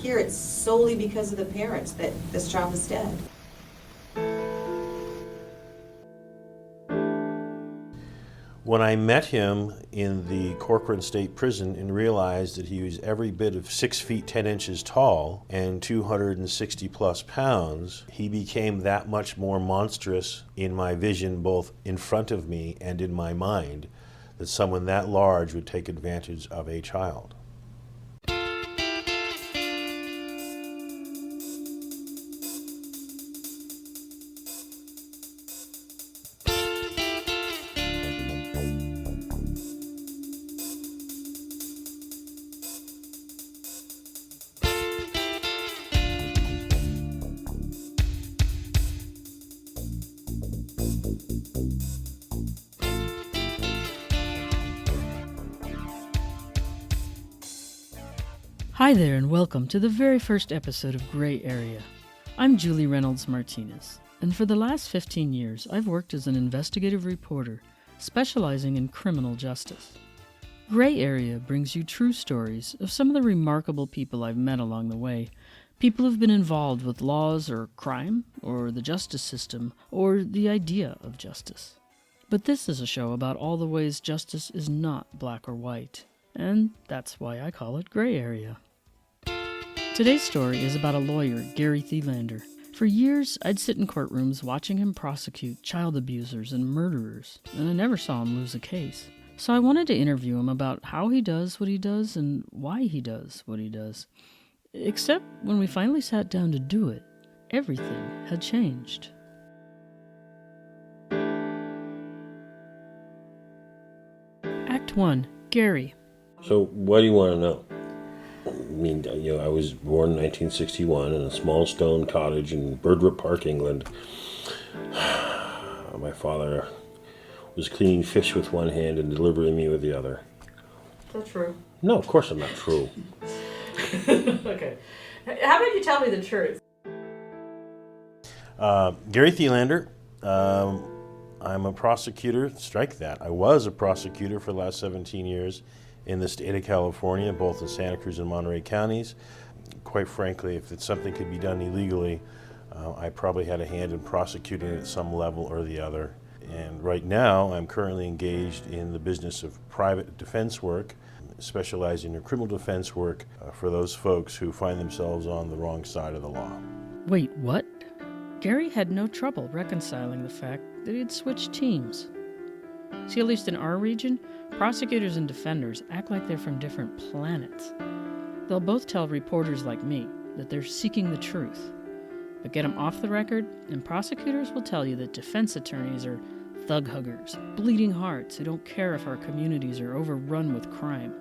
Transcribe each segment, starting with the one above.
Here, it's solely because of the parents that this child is dead. When I met him in the Corcoran State Prison and realized that he was every bit of 6 feet 10 inches tall and 260 plus pounds, he became that much more monstrous in my vision, both in front of me and in my mind, that someone that large would take advantage of a child. Hi there and welcome to the very first episode of Gray Area. I'm Julie Reynolds Martínez, and for the last 15 years I've worked as an investigative reporter specializing in criminal justice. Gray Area brings you true stories of some of the remarkable people I've met along the way, people who've been involved with laws or crime or the justice system or the idea of justice. But this is a show about all the ways justice is not black or white, and that's why I call it Gray Area. Today's story is about a lawyer, Gary Thielander. For years, I'd sit in courtrooms watching him prosecute child abusers and murderers, and I never saw him lose a case. So I wanted to interview him about how he does what he does and why he does what he does. Except when we finally sat down to do it, everything had changed. Act 1. Gary. So what do you want to know? I mean, I was born in 1961 in a small stone cottage in Birdrip Park, England. My father was cleaning fish with one hand and delivering me with the other. Is that true? No, of course I'm not true. Okay. How about you tell me the truth? Gary Thielander. I'm a prosecutor. Strike that. I was a prosecutor for the last 17 years in the state of California, both in Santa Cruz and Monterey counties. Quite frankly, if it's something could be done illegally, I probably had a hand in prosecuting it at some level or the other. And right now, I'm currently engaged in the business of private defense work, specializing in criminal defense work for those folks who find themselves on the wrong side of the law. Wait, what? Gary had no trouble reconciling the fact that he'd switched teams. See, at least in our region, prosecutors and defenders act like they're from different planets. They'll both tell reporters like me that they're seeking the truth, but get them off the record, and prosecutors will tell you that defense attorneys are thug huggers, bleeding hearts who don't care if our communities are overrun with crime.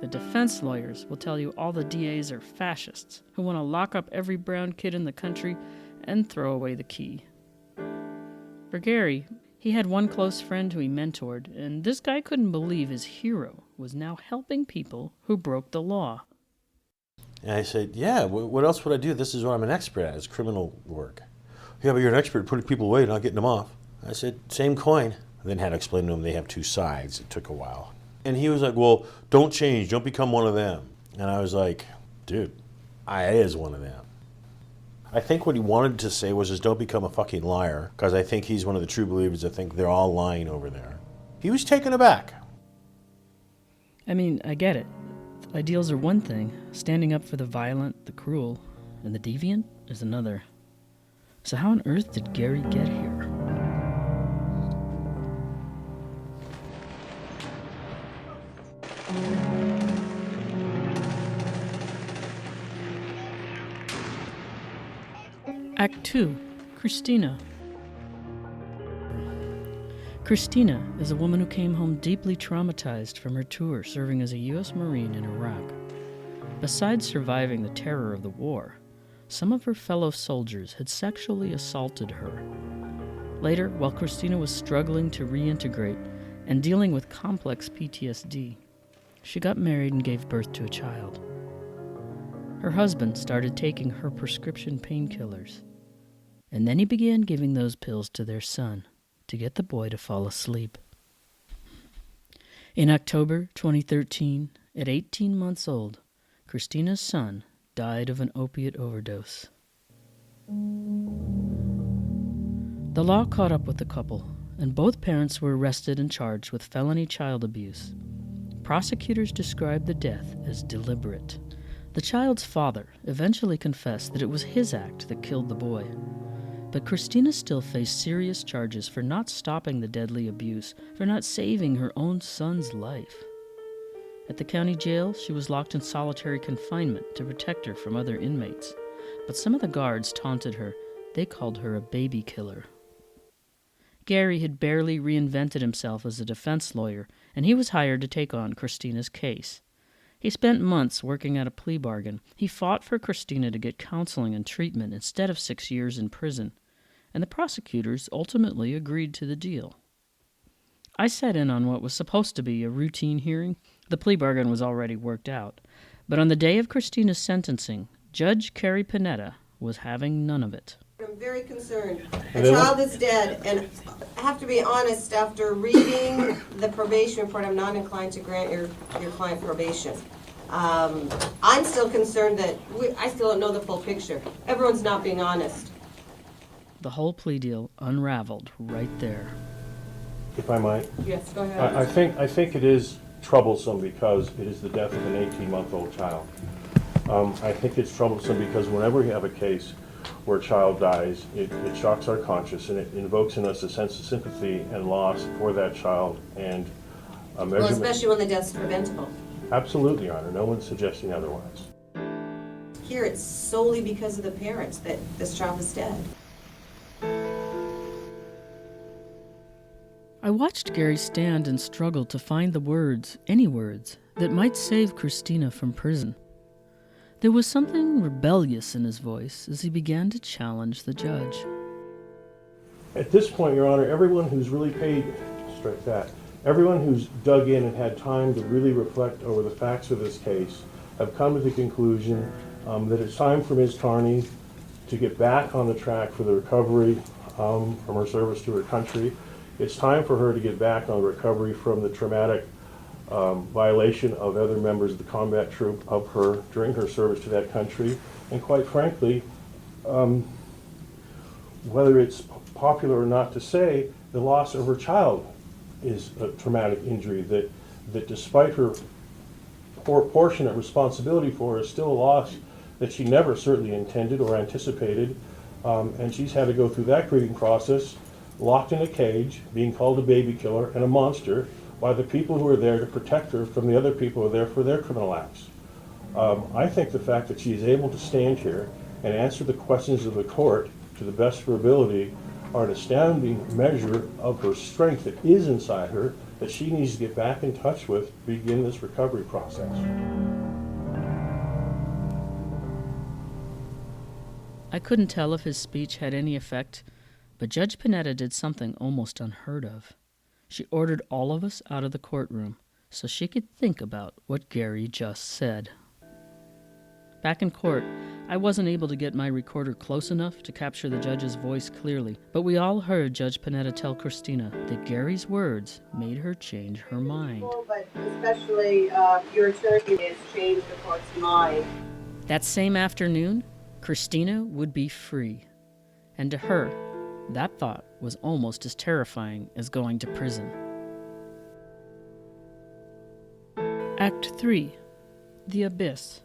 The defense lawyers will tell you all the DAs are fascists who want to lock up every brown kid in the country and throw away the key. For Gary, he had one close friend who he mentored, and this guy couldn't believe his hero was now helping people who broke the law. And I said, yeah, what else would I do? This is what I'm an expert at, is criminal work. Yeah, but you're an expert at putting people away, not getting them off. I said, same coin. I then had to explain to him they have two sides. It took a while. And he was like, well, don't change, don't become one of them. And I was like, dude, I is one of them. I think what he wanted to say was just don't become a fucking liar, because I think he's one of the true believers that think they're all lying over there. He was taken aback. I mean, I get it. Ideals are one thing. Standing up for the violent, the cruel, and the deviant is another. So how on earth did Gary get here? Act 2. Christina. Christina is a woman who came home deeply traumatized from her tour serving as a U.S. Marine in Iraq. Besides surviving the terror of the war, some of her fellow soldiers had sexually assaulted her. Later, while Christina was struggling to reintegrate and dealing with complex PTSD, she got married and gave birth to a child. Her husband started taking her prescription painkillers, and then he began giving those pills to their son to get the boy to fall asleep. In October 2013, at 18 months old, Christina's son died of an opiate overdose. The law caught up with the couple, and both parents were arrested and charged with felony child abuse. Prosecutors described the death as deliberate. The child's father eventually confessed that it was his act that killed the boy. But Christina still faced serious charges for not stopping the deadly abuse, for not saving her own son's life. At the county jail, she was locked in solitary confinement to protect her from other inmates. But some of the guards taunted her. They called her a baby killer. Gary had barely reinvented himself as a defense lawyer, and he was hired to take on Christina's case. He spent months working out a plea bargain. He fought for Christina to get counseling and treatment instead of 6 years in prison, and the prosecutors ultimately agreed to the deal. I sat in on what was supposed to be a routine hearing. The plea bargain was already worked out. But on the day of Christina's sentencing, Judge Carrie Panetta was having none of it. I'm very concerned. A child is dead, and I have to be honest, after reading the probation report, I'm not inclined to grant your client probation. I'm still concerned that I still don't know the full picture. Everyone's not being honest. The whole plea deal unraveled right there. If I might. Yes, go ahead. I think it is troublesome because it is the death of an 18-month-old child. I think it's troublesome because whenever we have a case where a child dies, it shocks our conscience and it invokes in us a sense of sympathy and loss for that child and a measurement. Well, especially when the death's preventable. Absolutely, Your Honor. No one's suggesting otherwise. Here, it's solely because of the parents that this child is dead. I watched Gary stand and struggle to find the words, any words, that might save Christina from prison. There was something rebellious in his voice as he began to challenge the judge. At this point, Your Honor, everyone who's really everyone who's dug in and had time to really reflect over the facts of this case have come to the conclusion that it's time for Ms. Carney to get back on the track for the recovery from her service to her country. It's time for her to get back on recovery from the traumatic violation of other members of the combat troop of her during her service to that country. And quite frankly, whether it's popular or not to say, the loss of her child is a traumatic injury that despite her proportionate responsibility for is still a loss that she never certainly intended or anticipated. And she's had to go through that grieving process, locked in a cage, being called a baby killer and a monster by the people who are there to protect her from the other people who are there for their criminal acts. I think the fact that she is able to stand here and answer the questions of the court to the best of her ability are an astounding measure of her strength that is inside her that she needs to get back in touch with to begin this recovery process. I couldn't tell if his speech had any effect, but Judge Panetta did something almost unheard of. She ordered all of us out of the courtroom so she could think about what Gary just said. Back in court, I wasn't able to get my recorder close enough to capture the judge's voice clearly, but we all heard Judge Panetta tell Christina that Gary's words made her change her mind. But especially your attorney has changed the court's mind. That same afternoon, Christina would be free. And to her, that thought was almost as terrifying as going to prison. Act 3. The Abyss.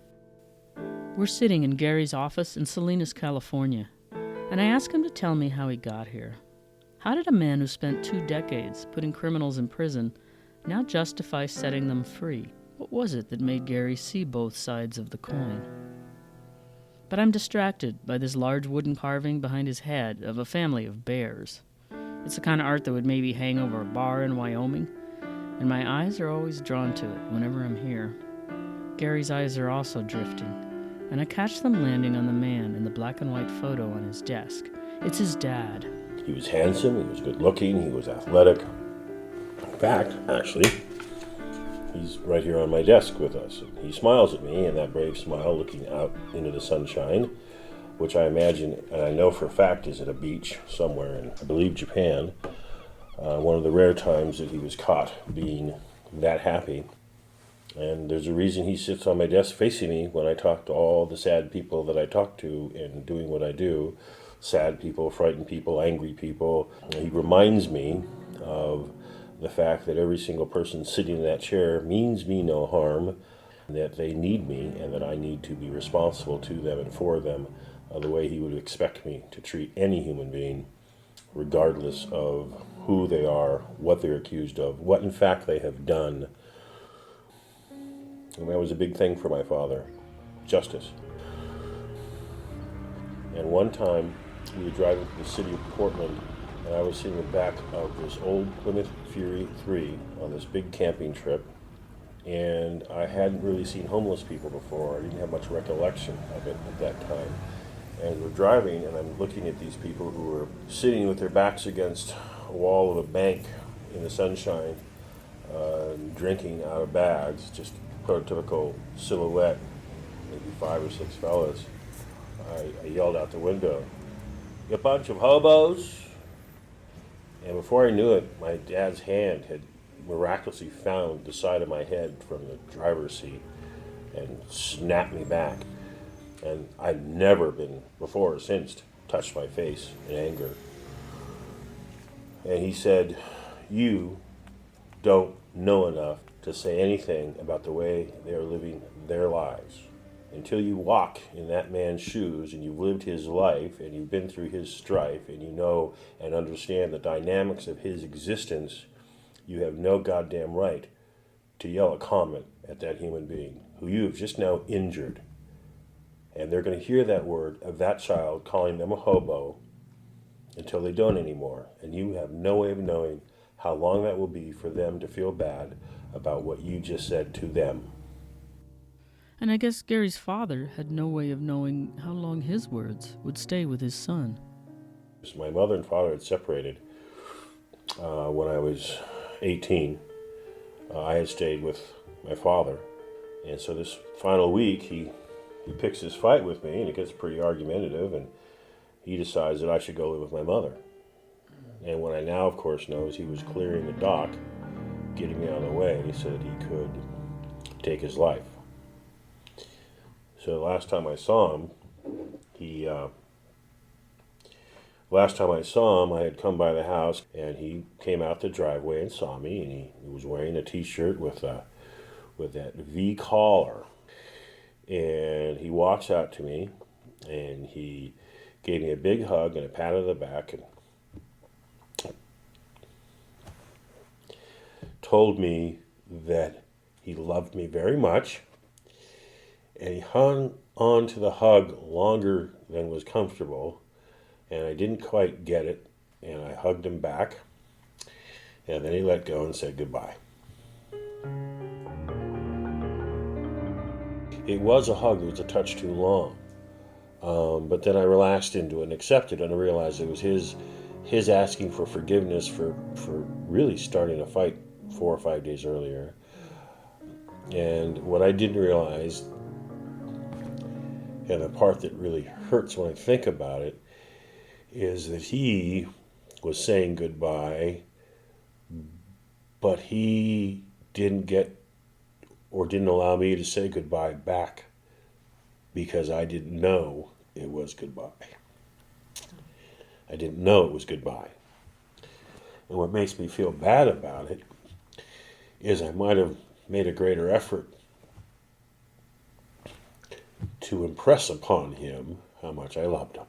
We're sitting in Gary's office in Salinas, California, and I ask him to tell me how he got here. How did a man who spent 2 decades putting criminals in prison now justify setting them free? What was it that made Gary see both sides of the coin? But I'm distracted by this large wooden carving behind his head of a family of bears. It's the kind of art that would maybe hang over a bar in Wyoming, and my eyes are always drawn to it whenever I'm here. Gary's eyes are also drifting, and I catch them landing on the man in the black and white photo on his desk. It's his dad. He was handsome, he was good looking, he was athletic. In fact, actually, he's right here on my desk with us. He smiles at me, and that brave smile looking out into the sunshine, which I imagine, and I know for a fact, is at a beach somewhere in, I believe, Japan. One of the rare times that he was caught being that happy And there's a reason he sits on my desk facing me when I talk to all the sad people that I talk to in doing what I do. Sad people, frightened people, angry people. He reminds me of the fact that every single person sitting in that chair means me no harm, that they need me, and that I need to be responsible to them and for them the way he would expect me to treat any human being, regardless of who they are, what they're accused of, what in fact they have done. And that was a big thing for my father, justice. And one time, we were driving to the city of Portland, and I was sitting in the back of this old Plymouth Fury 3 on this big camping trip, and I hadn't really seen homeless people before. I didn't have much recollection of it at that time. And we're driving, and I'm looking at these people who were sitting with their backs against a wall of a bank in the sunshine, drinking out of bags, just prototypical silhouette, maybe 5 or 6 fellas. I yelled out the window, "You bunch of hobos!" And before I knew it, my dad's hand had miraculously found the side of my head from the driver's seat and snapped me back. And I'd never been, before or since, touched my face in anger. And he said, "You don't know enough to say anything about the way they're living their lives. Until you walk in that man's shoes and you've lived his life and you've been through his strife and you know and understand the dynamics of his existence, you have no goddamn right to yell a comment at that human being who you have just now injured. And they're going to hear that word of that child calling them a hobo until they don't anymore. And you have no way of knowing how long that will be for them to feel bad about what you just said to them." And I guess Gary's father had no way of knowing how long his words would stay with his son. My mother and father had separated when I was 18. I had stayed with my father. And so this final week, he picks his fight with me, and it gets pretty argumentative, and he decides that I should go live with my mother. And what I now, of course, know is he was clearing the dock, getting me out of the way so that he could take his life. So the last time I saw him, I had come by the house, and he came out the driveway and saw me, and he was wearing a T-shirt with that V collar. And he walks out to me, and he gave me a big hug and a pat on the back, and told me that he loved me very much. And he hung on to the hug longer than was comfortable, and I didn't quite get it, and I hugged him back, and then he let go and said goodbye. It was a hug that was a touch too long, but then I relaxed into it and accepted it, and I realized it was his asking for forgiveness for really starting a fight 4 or 5 days earlier. And what I didn't realize, and the part that really hurts when I think about it, is that he was saying goodbye, but he didn't get or didn't allow me to say goodbye back because I didn't know it was goodbye. I didn't know it was goodbye. And what makes me feel bad about it is I might have made a greater effort to impress upon him how much I loved him.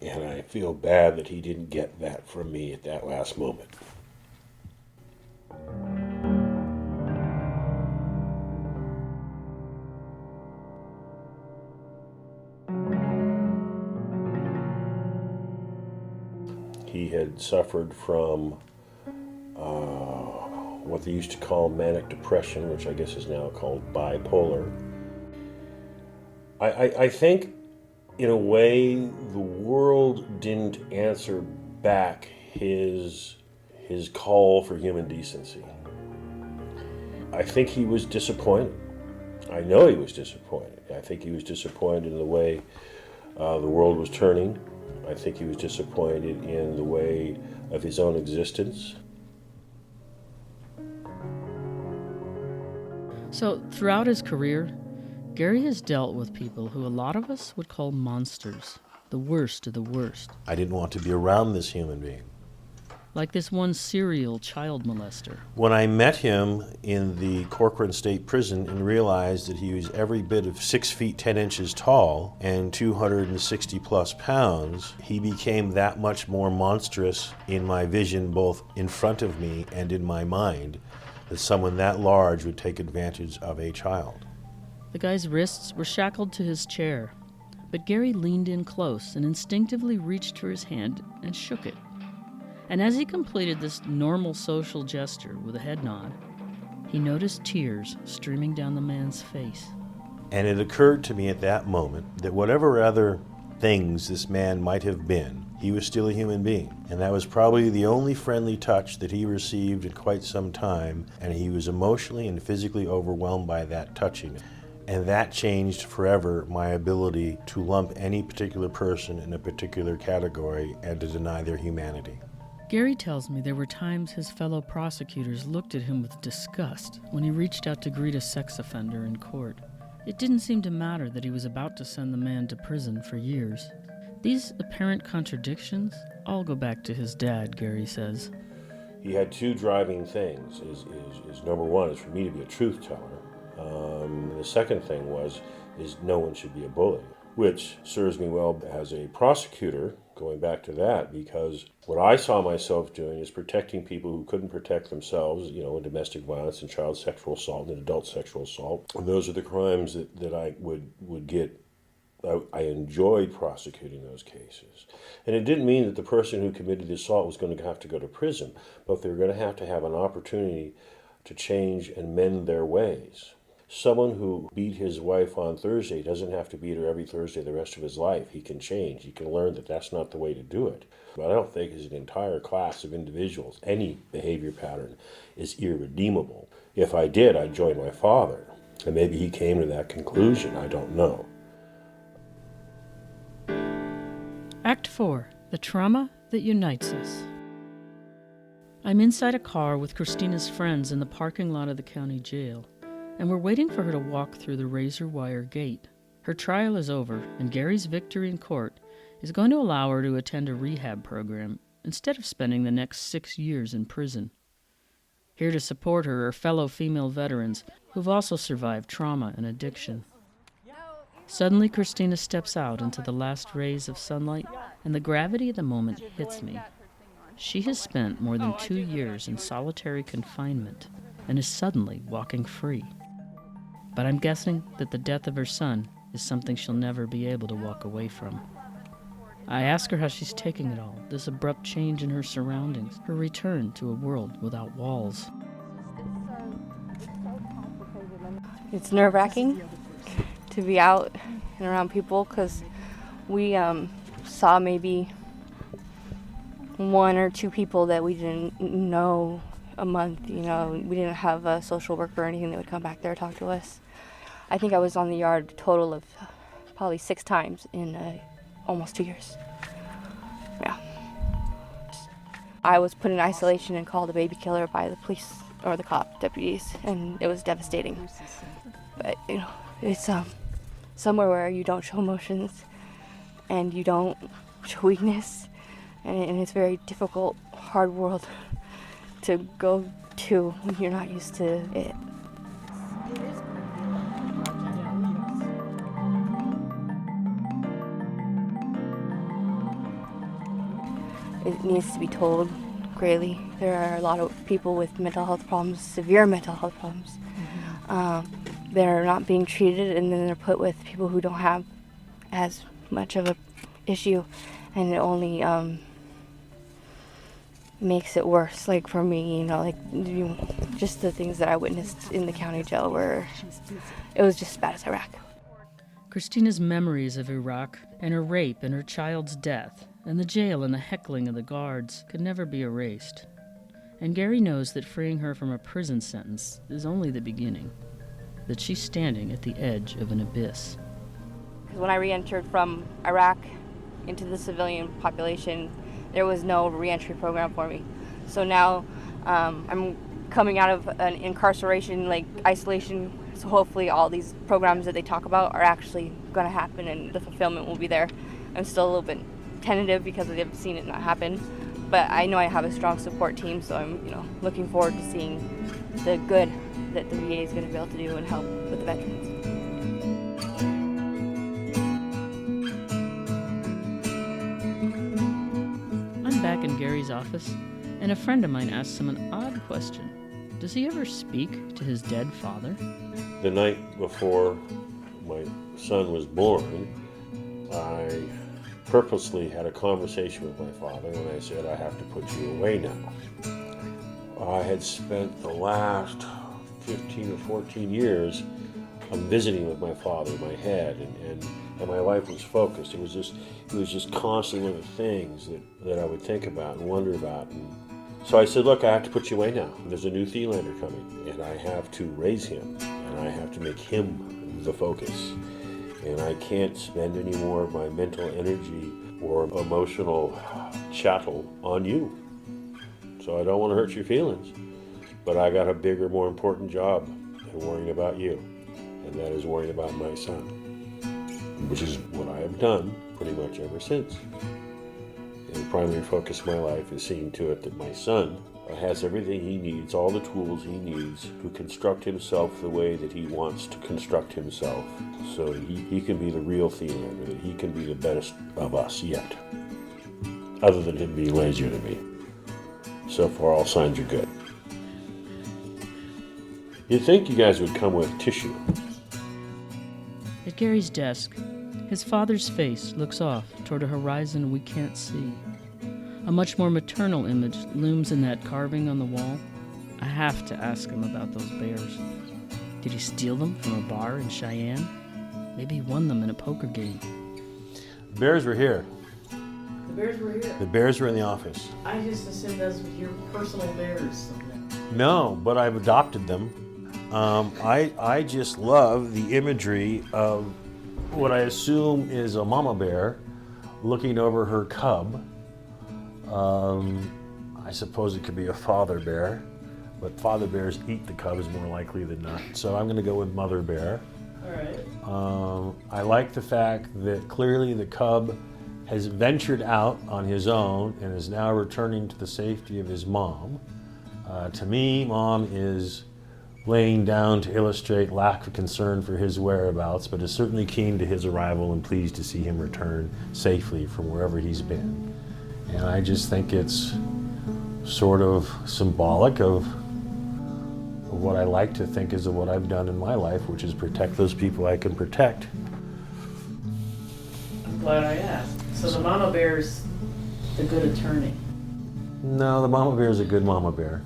And I feel bad that he didn't get that from me at that last moment. He had suffered from what they used to call manic depression, which I guess is now called bipolar. I think, in a way, the world didn't answer back his call for human decency. I think he was disappointed. I know he was disappointed. I think he was disappointed in the way the world was turning. I think he was disappointed in the way of his own existence. So, throughout his career, Gary has dealt with people who a lot of us would call monsters, the worst of the worst. I didn't want to be around this human being. Like this one serial child molester. When I met him in the Corcoran State Prison and realized that he was every bit of 6 feet 10 inches tall and 260 plus pounds, he became that much more monstrous in my vision, both in front of me and in my mind, that someone that large would take advantage of a child. The guy's wrists were shackled to his chair, but Gary leaned in close and instinctively reached for his hand and shook it. And as he completed this normal social gesture with a head nod, he noticed tears streaming down the man's face. And it occurred to me at that moment that whatever other things this man might have been, he was still a human being. And that was probably the only friendly touch that he received in quite some time, and he was emotionally and physically overwhelmed by that touching. And that changed forever my ability to lump any particular person in a particular category and to deny their humanity. Gary tells me there were times his fellow prosecutors looked at him with disgust when he reached out to greet a sex offender in court. It didn't seem to matter that he was about to send the man to prison for years. These apparent contradictions all go back to his dad, Gary says. He had two driving things. Is number one is for me to be a truth teller. The second thing is no one should be a bully, which serves me well as a prosecutor, going back to that, because what I saw myself doing is protecting people who couldn't protect themselves, in domestic violence and child sexual assault and adult sexual assault. And those are the crimes that I would get. I enjoyed prosecuting those cases. And it didn't mean that the person who committed the assault was going to have to go to prison, but they were going to have an opportunity to change and mend their ways. Someone who beat his wife on Thursday doesn't have to beat her every Thursday the rest of his life. He can change. He can learn that that's not the way to do it. But I don't think as an entire class of individuals, any behavior pattern is irredeemable. If I did, I'd join my father. And maybe he came to that conclusion. I don't know. Act 4. The Trauma That Unites Us. I'm inside a car with Christina's friends in the parking lot of the county jail, and we're waiting for her to walk through the razor wire gate. Her trial is over, and Gary's victory in court is going to allow her to attend a rehab program instead of spending the next 6 years in prison. Here to support her are fellow female veterans who've also survived trauma and addiction. Suddenly, Christina steps out into the last rays of sunlight, and the gravity of the moment hits me. She has spent more than 2 years in solitary confinement and is suddenly walking free. But I'm guessing that the death of her son is something she'll never be able to walk away from. I ask her how she's taking it all, this abrupt change in her surroundings, her return to a world without walls. It's nerve-wracking to be out and around people because we saw maybe 1 or 2 people that we didn't know a month. We didn't have a social worker or anything that would come back there and talk to us. I think I was on the yard a total of probably 6 times in almost 2 years. Yeah. I was put in isolation and called a baby killer by the police or the cop deputies, and it was devastating. But it's somewhere where you don't show emotions and you don't show weakness, and it's a very difficult, hard world to go to when you're not used to it. It needs to be told greatly. There are a lot of people with mental health problems, severe mental health problems. They're not being treated, and then they're put with people who don't have as much of a issue, and it only makes it worse. Like for me, just the things that I witnessed in the county jail where it was just as bad as Iraq. Christina's memories of Iraq and her rape and her child's death and the jail and the heckling of the guards could never be erased. And Gary knows that freeing her from a prison sentence is only the beginning, that she's standing at the edge of an abyss. When I re-entered from Iraq into the civilian population, there was no re-entry program for me. So now I'm coming out of an incarceration, like isolation. So hopefully all these programs that they talk about are actually going to happen and the fulfillment will be there. I'm still a little bit tentative because I've seen it not happen, but I know I have a strong support team, so I'm looking forward to seeing the good that the VA is going to be able to do and help with the veterans. I'm back in Gary's office, and a friend of mine asked him an odd question. Does he ever speak to his dead father? The night before my son was born, I purposely had a conversation with my father when I said, I have to put you away now. I had spent the last 15 or 14 years visiting with my father in my head, and my life was focused. It was just constantly one of the things that I would think about and wonder about. And so I said, look, I have to put you away now. There's a new Thielander coming, and I have to raise him, and I have to make him the focus. And I can't spend any more of my mental energy or emotional chattel on you. So I don't want to hurt your feelings, but I got a bigger, more important job than worrying about you, and that is worrying about my son, which is what I have done pretty much ever since. And the primary focus of my life is seeing to it that my son has everything he needs, all the tools he needs to construct himself the way that he wants to construct himself, so he can be the real Thielander, that he can be the best of us yet, other than him being lazier than me. So far, all signs are good. You'd think you guys would come with tissue. At Gary's desk, his father's face looks off toward a horizon we can't see. A much more maternal image looms in that carving on the wall. I have to ask him about those bears. Did he steal them from a bar in Cheyenne? Maybe he won them in a poker game. The bears were here. The bears were here. The bears were in the office. I just assumed those were your personal bears. No, but I've adopted them. I just love the imagery of what I assume is a mama bear looking over her cub. I suppose it could be a father bear, but father bears eat the cubs more likely than not. So I'm going to go with mother bear. All right. I like the fact that clearly the cub has ventured out on his own and is now returning to the safety of his mom. To me, mom is laying down to illustrate lack of concern for his whereabouts, but is certainly keen to his arrival and pleased to see him return safely from wherever he's been. And I just think it's sort of symbolic of what I like to think is of what I've done in my life, which is protect those people I can protect. I'm glad I asked. So the mama bear's the good attorney. No, the mama bear is a good mama bear.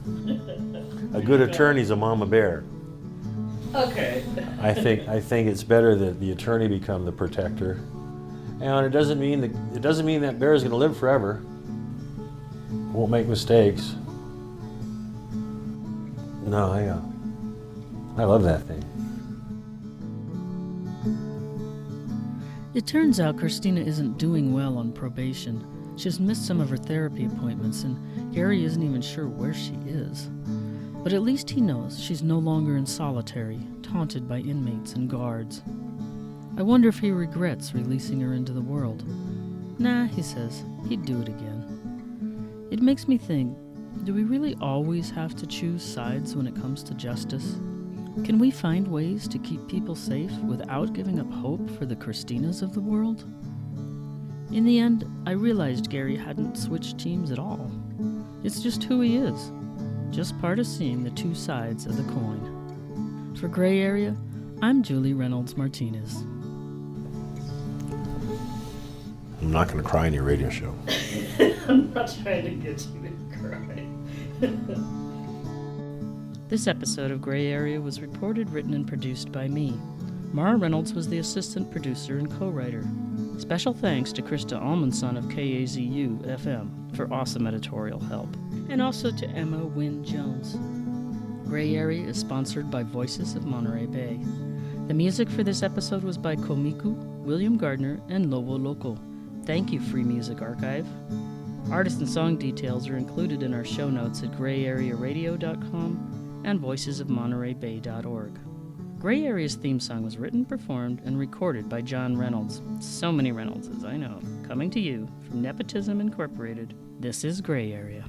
A good attorney's a mama bear. Okay. I think it's better that the attorney become the protector. And it doesn't mean that bear is going to live forever. Won't make mistakes. No, I love that thing. It turns out Christina isn't doing well on probation. She's missed some of her therapy appointments, and Gary isn't even sure where she is. But at least he knows she's no longer in solitary, taunted by inmates and guards. I wonder if he regrets releasing her into the world. Nah, he says, he'd do it again. It makes me think, do we really always have to choose sides when it comes to justice? Can we find ways to keep people safe without giving up hope for the Christinas of the world? In the end, I realized Gary hadn't switched teams at all. It's just who he is, just part of seeing the two sides of the coin. For Gray Area, I'm Julie Reynolds Martínez. I'm not going to cry in your radio show. I'm not trying to get you to cry. This episode of Gray Area was reported, written, and produced by me. Mara Reynolds was the assistant producer and co-writer. Special thanks to Krista Almanson of KAZU-FM for awesome editorial help. And also to Emma Wynne Jones. Gray Area is sponsored by Voices of Monterey Bay. The music for this episode was by Komiku, William Gardiner, and Lobo. Thank you, Free Music Archive. Artist and song details are included in our show notes at grayarearadio.com and voicesofmontereybay.org. Gray Area's theme song was written, performed, and recorded by John Reynolds. So many Reynoldses, I know. Coming to you from Nepotism Incorporated, this is Gray Area.